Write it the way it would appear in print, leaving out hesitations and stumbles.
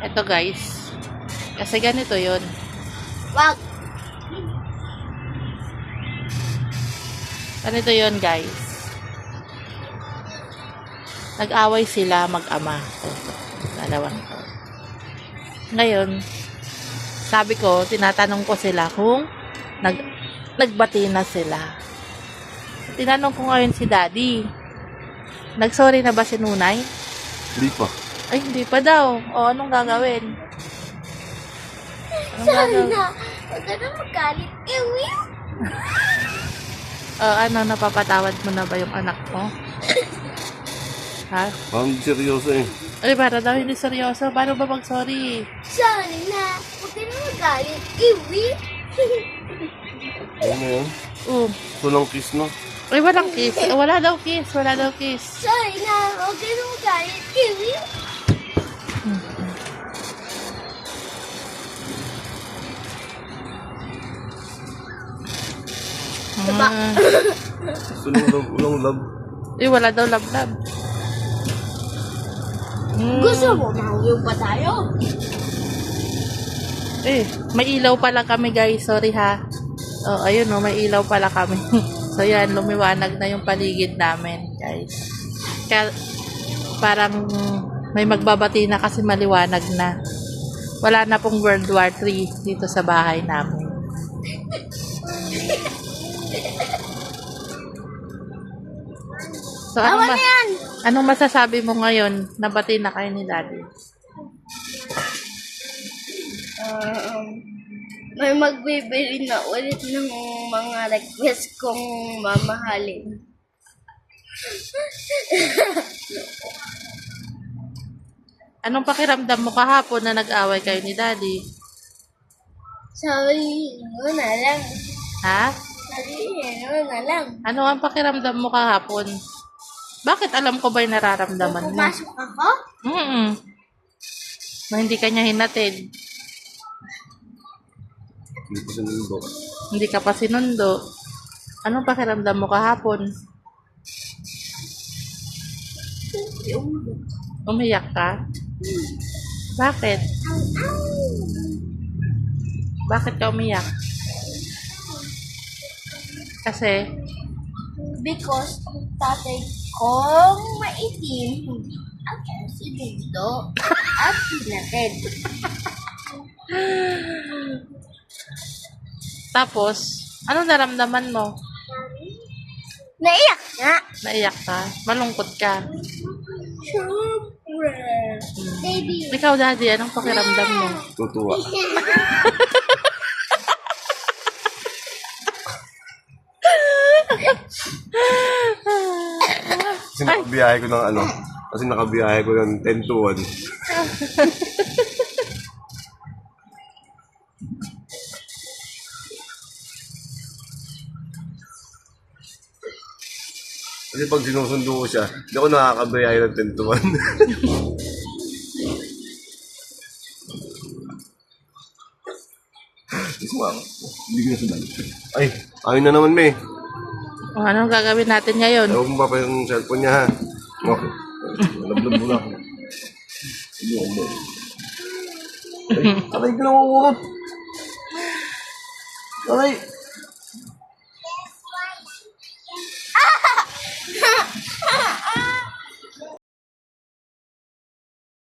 Ito guys. Kasi ganito yun. Wag. Ganito yun guys. Nag-away sila mag-ama. Dalawang to. Ngayon, sabi ko, tinatanong ko sila kung nagbati na sila. Tinanong ko ngayon si Daddy. Nag-sorry na ba si Nunay? Hindi pa. Ay, hindi pa daw. O, anong gagawin? Anong Sorry gagawin? na. Huwag ka na magalit. Ewi. Ano, napapatawad mo na ba yung anak mo? Ha? Parang seryoso eh. Ay, para daw hindi seryoso. Paano ba mag-sorry? Sorry na. Huwag ka na magalit. Ewi. Ano na yan? Walang kiss no? Ay, walang kiss. Wala daw kiss. Wala daw kiss. Sorry na. Huwag ka na magalit. Ewi. Diba? Gusto lang love, walang love. Eh, wala daw love-love. Gusto mo mahuli pa tayo? Eh, may ilaw pala kami guys. Sorry ha. Oh, ayun oh, may ilaw pala kami. So yan, lumiwanag na yung paligid namin guys. Kaya, parang may magbabati na kasi maliwanag na. Wala na pong World War III dito sa bahay namin. So, Awan na yan! anong masasabi mo ngayon? Nabati na kayo ni Daddy. May magbibili na ulit ng mga request kong mamahalin. Anong pakiramdam mo kahapon na nag-away kayo ni Daddy? Sabi mo na lang. Ha? Sabi mo na lang. Ano ang pakiramdam mo kahapon? Bakit alam ko ba yung nararamdaman mo? Pumasok ako? Na hindi ka niya hinatid. Hindi pa sinundo. Hindi ka pa sinundo. Anong pakiramdam mo kahapon? Umiyak ka? Bakit? Bakit ka umiyak? Kasi, Because tatay kong maitim, hindi ako sinundo at hinatid. tapos, anong naramdaman mo? Naiyak nga. Naiyak ka? Malungkot ka? Siyempre. Baby. Ikaw, Daddy, anong pakiramdam mo? Tutuwa. Kasi nakabiyahe ko ng ano. Kasi nakabiyahe ko ng 10 to 1. Kasi pag sinusundo ko siya, hindi ako nakakabiyahe ng 10 to 1. Hindi ko na sandali. Ay, ayun na naman, May. O, anong gagawin natin ngayon? Ewan mo pa yung cellphone niya, ha? Okay. Lablab mo na ako. Ayun mo. Ay, aray ka na mawurot. Aray.